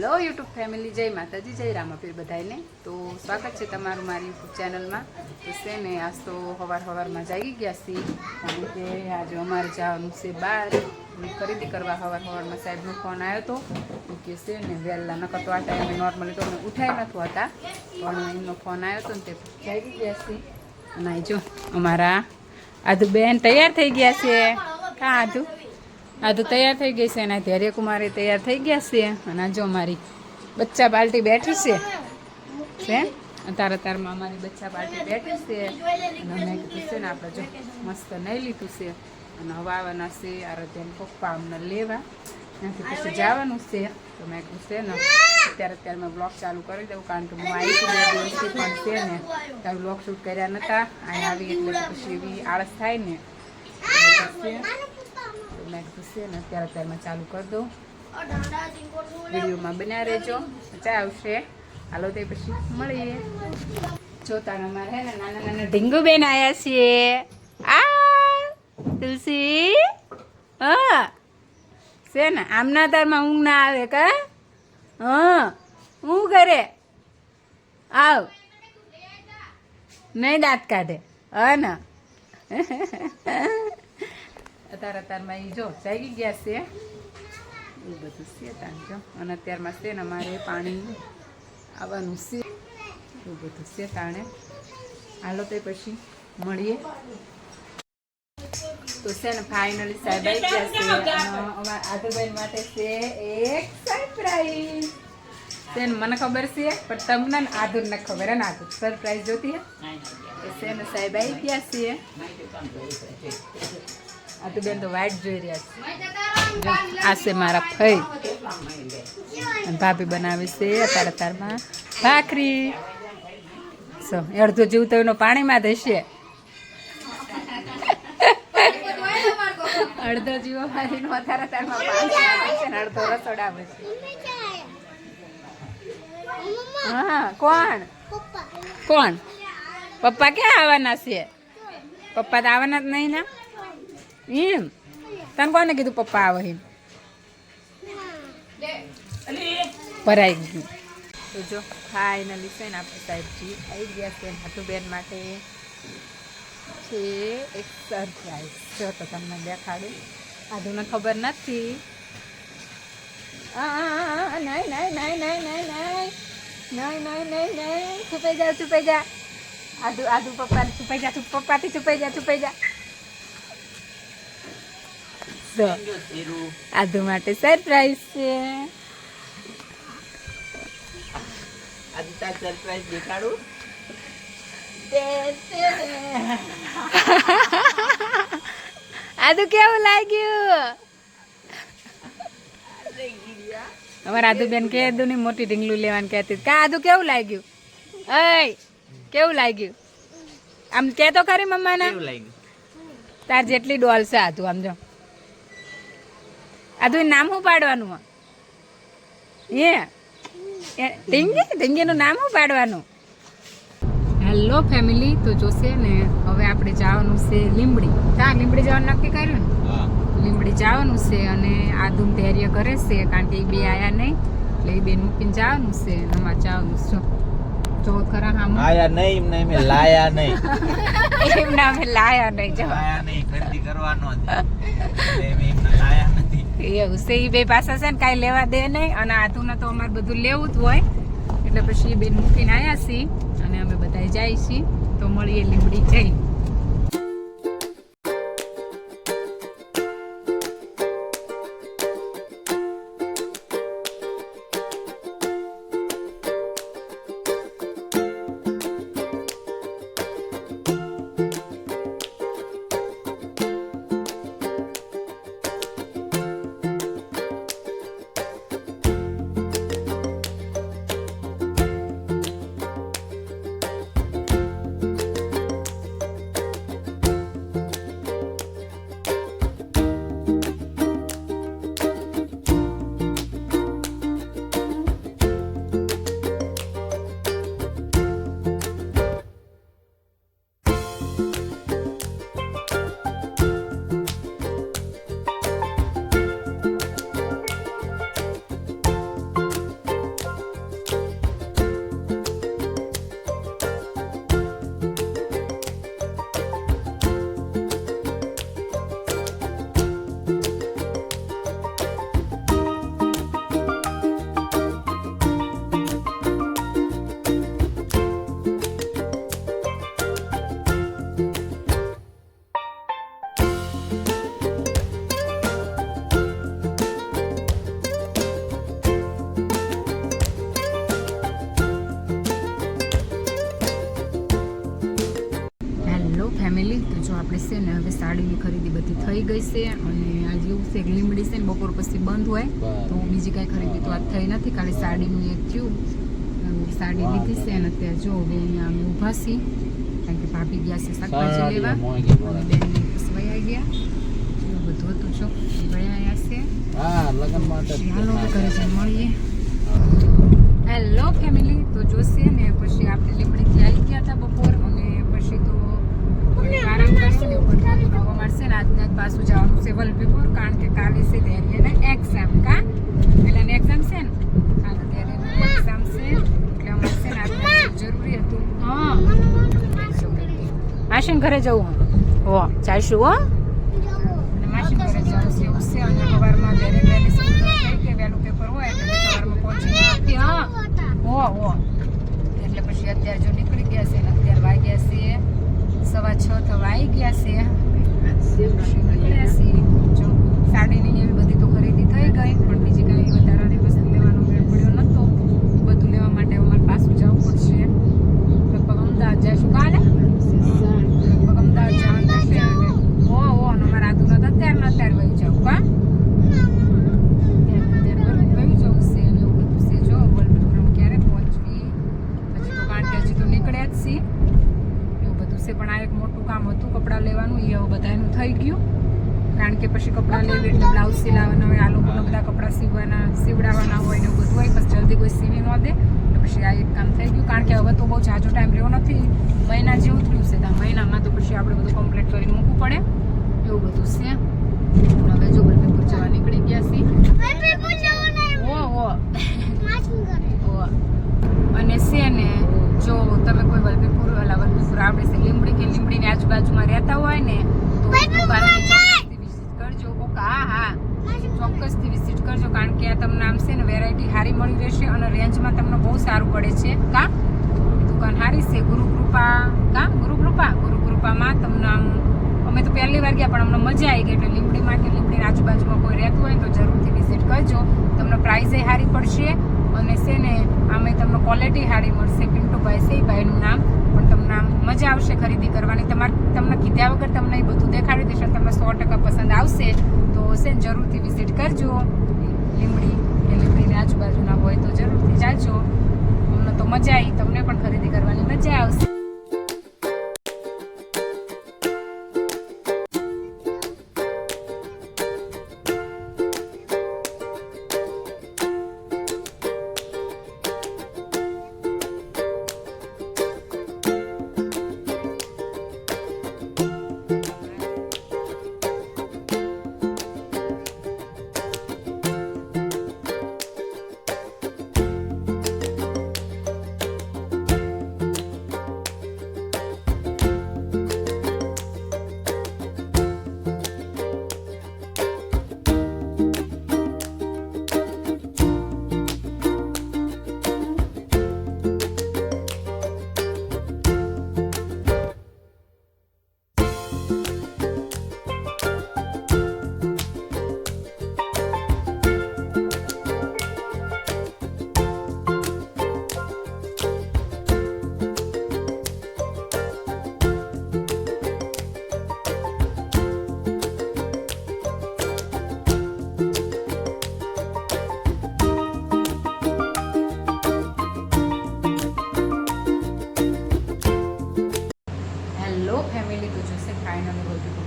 Hello YouTube family, જય માતાજી, જય રામાપીર બધાને. તો સ્વાગત છે તમારું મારી યુટ્યુબ ચેનલમાં. તો છે ને આજ તો સવારમાં જાગી ગયા છીએ, કારણ કે આજે અમારે જવાનું છે બહાર ખરીદી કરવા. સવારમાં સાહેબનો ફોન આવ્યો હતો કે છે ને વહેલા નકર તો આ ટાઈમે નોર્મલી તો અમે ઉઠાઈ નથી હોતા, પણ એમનો ફોન આવ્યો હતો ને તે જાગી ગયા છીએ. અને જો અમારા આધુ બેન તૈયાર થઈ ગયા છે. કાં આધુ તૈયાર થઈ ગઈ છે, અને ધૈર્ય કુમારી તૈયાર થઈ ગયા છે. અને જો મારી બચ્ચા પાર્ટી બેઠી છે તારમાં અમારી બચ્ચા પાર્ટી બેઠી છે. અને મેં કીધું છે ને આપણે જો મસ્ત નહીં લીધું છે, અને હવે આવવાના છે આરાધ્યાને પપ્પા અમને લેવા, ત્યાંથી પછી જવાનું છે. તો મેં કીધું છે ને અત્યારે મેં બ્લોગ ચાલુ કરી દઉં, કારણ કે હું આવી છું 2 દિવસથી, પણ છે ને ત્યાં બ્લોગ શૂટ કર્યા નહોતા. અહીં આવી એટલે પછી એવી આળસ થાય ને મેં કીધું છે ને અત્યારમાં ચાલુ કરી દઉં. વિડીયોમાં બન્યા રહેજો, મજા આવશે. હાલો તે પછી મળીએ. જોતા અમારે હે ને નાના નાના ઢીંગુ બેન આવ્યા છીએ. આ તુલસી હા છે ને આમના તારમાં ઊંઘ ના આવે કા? હા હું કરે આવ નહીં દાંત કાઢે હા ને અત્યારમાં એ જો જાગી ગયા છે એવું બધું છે તાણ જો. અને અત્યારમાં છે ને અમારે પાણી આવવાનું છે એવું બધું છે તાણે. હાલો તે પછી મળીએ. તો છે ને ફાઇનલી સાહેબ આવી ગયા છે, અને અમારા આદુભાઈ માટે છે એક સરપ્રાઈઝ. છે ને મને ખબર છે, પણ તમને આદુ ને ખબર હે ને. આદુ સરપ્રાઈઝ જોતી હે છે ને સાહેબ આવી ગયા છે. આદુ બેન તો વાઇટ જોઈ રહ્યા છે. આ છે મારા ફઈ, અને ભાભી બનાવે છે અત્યારમાં ભાખરી. અડધો જીવ તો એનો પાણીમાં દેશે, અડધો જીવો મારીનો અત્યારમાં પાણીમાં છે ને અડધો રસોડામાં છે. હા કોણ કોણ? પપ્પા ક્યાં આવવાના છે? પપ્પા તો આવવાના જ નહીં ના. એમ તને કોને કીધું પપ્પા આવે એમ? ભરાઈ ગયું. તો જો ફાઇનલી છે ને આપણે સાહેબજી આવી ગયા છે. હાથુબેન માટે છે એક સરપ્રાઈઝ. જો તો તમને દેખાડું. આધુને ખબર નથી. નહીં નહીં નહીં નહીં નહીં નહીં નહીં નહીં નહીં છુપાઈ જા છુપાઈ જા. આધુ આધુ પપ્પા છુપાઈ જા, પપ્પાથી છુપાઈ જા છુપાઈ જા. આધુ માટે સરપ્રાઈઝ છે. આજે તાર સરપ્રાઈઝ દેખાડું. આધુ કેવું લાગ્યું? અમારા આધુબેન કે આધુની મોટી ઢીંગલું લેવાનું કહેતી. કા આધુ કેવું લાગ્યું? અય કેવું લાગ્યું? આમ કે તો ખરી મમ્માના. તાર જેટલી ડોલ છે આધુ. આમ જો આધુ નામ શું પાડવાનું? ઢીંગી ઢીંગીનું નામ શું પાડવાનું? હેલો ફેમિલી, તો જોશે ને હવે આપણે જવાનું છે લીંબડી. ત્યાં લીંબડી જવાનું નક્કી કર્યું ને? લીંબડી જવાનું છે, અને આધુ ધૈર્ય કરે છે, કારણ કે એ બે આયા નહીં એટલે એ બે મૂકીને જવાનું છે. અમારે જવાનું છે જો ખરા. હા આયા નહીં એમને અમે લાયા નહીં. એમના અમે લાયા નહીં. જો લાયા નહીં, ખરીદી કરવાનો જ એમ એમને લાયા નથી. એવું છે. એ બે પાછા છે ને કાંઈ લેવા દે નહીં, અને આધુને તો અમારે બધું લેવું જ હોય, એટલે પછી એ બેન મૂકીને આવ્યા છીએ, અને અમે બધા જાય છીએ. તો મળીએ લીંબડી જઈ. થઈ ગઈ છે અને આજે એવું છે કે લીમડી છે ને બપોર પછી બંધ હોય તો બીજી કાંઈ ખરીદી તો આજ થઈ નથી, ખાલી સાડીનું એક થયું. સાડી લીધી છે અને અત્યારે જો હવે અહીંયા અમે ઊભા છીએ કારણ કે ભાભી ગયા છે શાકભાજી લેવા અને બેનને સવાઈ ગયા એવું બધું હતું. જો વળ્યા છે. હાલો ઘરે જઈને મળીએ. હેલો ફેમિલી, તો જોશે ને પછી આપણે લીમડીથી આવી ગયા હતા બપોર અને પછી તો આરામ કરશે ને ઉપર નવા મળશે ને આજના પાછું જવાનું છે વલભીપુર કારણ કે કાલે છે ધૈર્યને એક્ઝામ. કા પેલાને એક્ઝામ છે ને કાલે ધૈર્યનું એક્ઝામ છે એટલે અમારે છે ને આજના જરૂરી હતું. હા માસીને ઘરે જવું હો ચાલશું હો અને માસી ઘરે જવું છે એવું છે અને સવારમાં ધૈર્ય વહેલી સ્કૂલ થઈ કે વહેલું પેપર હોય એટલે સવારમાં પહોંચીને આવતી. હા હો એટલે પછી અત્યારે જો નીકળી ગયા છે ને અત્યારે વાગ્યા છે 6:15 થવા આવી ગયા છે. નીકળ્યા છીએ. જો સાડીની એવી બધી તો ખરીદી થઈ ગઈ પણ બીજી કાંઈ વધારાની વસ્તુ લેવાનો મેળ પડ્યો નહોતો. એ બધું લેવા માટે અમારે પાછું જવું પડશે. લગભગ અમદાવાદ જઈશું કાલે. લગભગ અમદાવાદ જવાનું થશે. હો અને અમારા આદુ નતા અત્યારે વહી જાવ. કા વહી જવું છે અને એવું બધું છે. જો વલભીપુરમ ક્યારે પહોંચવી હજી તો કારણ કે હજી તો નીકળ્યા જ છીએ એવું બધું છે. પણ આ એક મોટું કામ હતું કપડાં લેવાનું, એ હવે બધાનું થઈ ગયું કારણ કે પછી કપડાં લેવી એટલે બ્લાઉઝ સિલાવવાના હોય, આ લોકોના બધા કપડાં સીવડાવવાના હોય ને એવું બધું હોય. પછી જલ્દી કોઈ સીવી ન દે એટલે પછી આ એક કામ થઈ ગયું કારણ કે હવે તો બહુ ઝાઝો ટાઈમ રહ્યો નથી, મહિના જેવું થયું છે. આ મહિનામાં તો પછી આપણે બધું કમ્પ્લીટ કરીને મૂકવું પડે એવું બધું છે. હવે જો વલભીપુર જવા નીકળી ગયા છીએ. અને છે ને જો તમે કોઈ વલભીપુર આવડે છે લીમડીની આજુબાજુમાં રહેતા હોય ને તો દુકાનની ચોક્કસથી વિઝિટ કરજો. હા ચોક્કસથી વિઝિટ કરજો કારણ કે આ તમને આમ છે ને વેરાયટી સારી મળી રહેશે અને રેન્જમાં તમને બહુ સારું પડે છે. કા દુકાન સારી છે. ગુરુકૃપામાં તમને આમ અમે તો પહેલી વાર ગયા પણ અમને મજા આવી ગઈ એટલે લીમડીમાં કે લીમડીની આજુબાજુમાં કોઈ રહેતું હોય તો જરૂરથી વિઝિટ કરજો. તમને પ્રાઇઝે સારી પડશે અને છે ને આમે તમને ક્વોલિટી સારી મળશે. પિન્ટુભાઈ છે ભાઈનું નામ પણ તમને આમ મજા આવશે ખરીદી કરવાની. તમને કીધા વગર તમને એ બધું દેખાડી દેશે, તમને 100% પસંદ આવશે તો છે ને જરૂરથી વિઝિટ કરજો. લીમડીની આજુબાજુના હોય તો જરૂરથી જાજો. અમને તો મજા આવી, તમને પણ ખરીદી કરવાની મજા આવશે.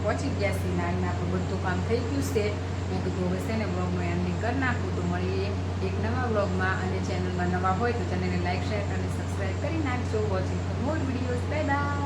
પહોંચી ગયા છીએ. નારીને આપણું બધું કામ થઈ ગયું છે. મેં કીધું હવે છે ને વ્લોગનું એન્ડિંગ કરી નાખું તો મળીએ એક નવા વ્લોગમાં. અને ચેનલમાં નવા હોય તો ચેનલને લાઈક શેર અને સબસ્ક્રાઈબ કરી નાખજો. Watching for more videos. Bye bye.